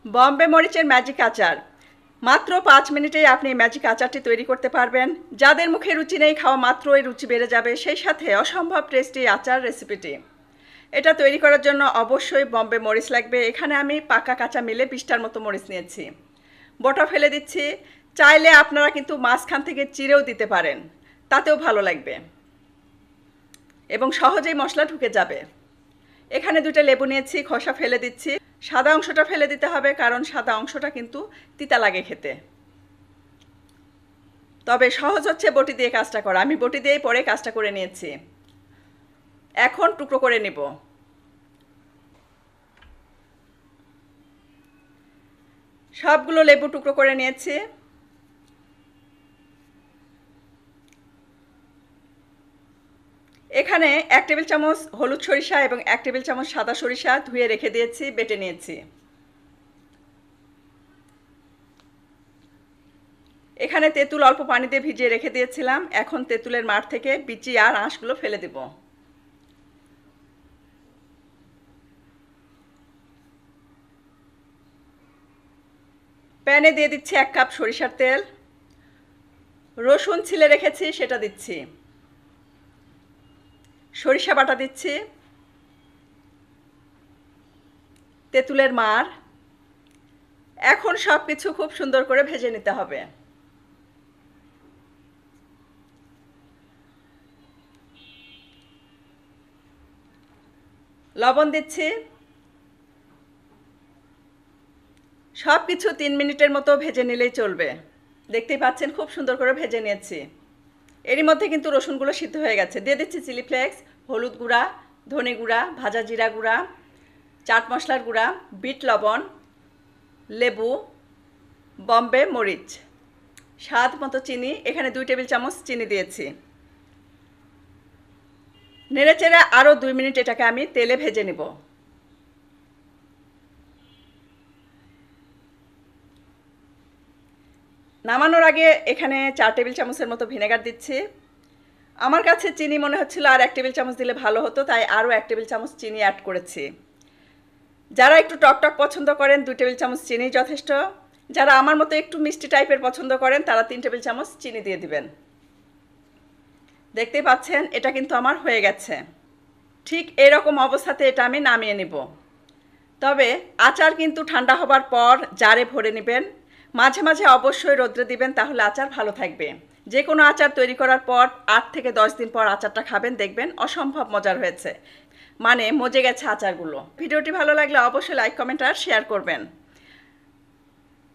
বম্বে মরিচের ম্যাজিক আচার। মাত্র 5 মিনিটেই আপনি ম্যাজিক আচারটি তৈরি করতে পারবেন। যাদের মুখে রুচি নেই, খাওয়া মাত্রই রুচি বেড়ে যাবে। সেই সাথে অসম্ভব টেস্টি আচার রেসিপিটি। এটা তৈরি করার জন্য অবশ্যই বম্বে মরিচ লাগবে। এখানে আমি পাকা কাঁচা মিলে 20টার মতো মরিচ নিয়েছি। বটা ফেলে দিচ্ছি। চাইলে আপনারা কিন্তু মাঝখান থেকে চিরেও দিতে পারেন, তাতেও ভালো লাগবে এবং সহজেই মশলা ঢুকে যাবে। এখানে 2টা লেবু নিয়েছি, খোসা ফেলে দিচ্ছি। সাদা অংশটা ফেলে দিতে হবে, কারণ সাদা অংশটা কিন্তু তিতা লাগে খেতে। তবে সহজ হচ্ছে বটি দিয়ে কাজটা করা। আমি বটি দিয়েই পরে কাজটা করে নিয়েছি। এখন টুকরো করে নিব। সবগুলো লেবু টুকরো করে নিয়েছি। এখানে 1 টেবিল চামচ হলুদ সরিষা এবং 1 টেবিল চামচ সাদা সরিষা ধুয়ে রেখে দিয়েছি, বেটে নিয়েছি। এখানে তেঁতুল অল্প পানি দিয়ে ভিজিয়ে রেখে দিয়েছিলাম। এখন তেঁতুলের মাঠ থেকে বিচি আর আঁশগুলো ফেলে দেব। প্যানে দিয়ে দিচ্ছি 1 কাপ সরিষার তেল। রসুন ছিলে রেখেছি, সেটা দিচ্ছি। সরিষা বাটা দিচ্ছি, তেঁতুলের মার। এখন সব কিছু খুব সুন্দর করে ভেজে নিতে হবে। লবণ দিচ্ছি। সব কিছু 3 মিনিটের মতো ভেজে নিলেই চলবে। দেখতেই পাচ্ছেন খুব সুন্দর করে ভেজে নিয়েছি। এরই মধ্যে কিন্তু রসুনগুলো সিদ্ধ হয়ে গেছে। দিয়ে দিচ্ছি চিলি ফ্লেক্স, হলুদ গুঁড়া, ধনে গুঁড়া, ভাজা জিরা গুঁড়া, চাট মশলার গুঁড়া, বিট লবণ, লেবু, বম্বে মরিচ, স্বাদ মতো চিনি। এখানে 2 টেবিল চামচ চিনি দিয়েছি। নেড়েচেড়ে আরও 2 মিনিট এটাকে আমি তেলে ভেজে নেব। নামানোর আগে এখানে 4 টেবিল চামচের মতো ভিনেগার দিচ্ছি। আমার কাছে চিনি মনে হচ্ছিল আর 1 টেবিল চামচ দিলে ভালো হতো, তাই আরও 1 টেবিল চামচ চিনি অ্যাড করেছি। যারা একটু টক টক পছন্দ করেন 2 টেবিল চামচ চিনি যথেষ্ট। যারা আমার মতো একটু মিষ্টি টাইপের পছন্দ করেন তারা 3 টেবিল চামচ চিনি দিয়ে দিবেন। দেখতেই পাচ্ছেন এটা কিন্তু আমার হয়ে গেছে। ঠিক এরকম অবস্থাতে এটা আমি নামিয়ে নেব। তবে আচার কিন্তু ঠান্ডা হবার পর জারে ভরে নেবেন। মাঝে মাঝে অবশ্যই রোদ্রে দিবেন, তাহলে আচার ভালো থাকবে। যে কোনো আচার তৈরি করার পর 8 থেকে 10 দিন পর আচারটা খাবেন, দেখবেন অসম্ভব মজার হয়েছে, মানে মজে গেছে আচারগুলো। ভিডিওটি ভালো লাগলে অবশ্যই লাইক, কমেন্ট আর শেয়ার করবেন।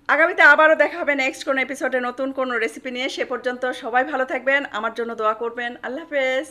আগামীতে আবারও দেখা হবে নেক্সট কোনো এপিসোডে নতুন কোনো রেসিপি নিয়ে। সে পর্যন্ত সবাই ভালো থাকবেন, আমার জন্য দোয়া করবেন। আল্লাহ হাফেজ।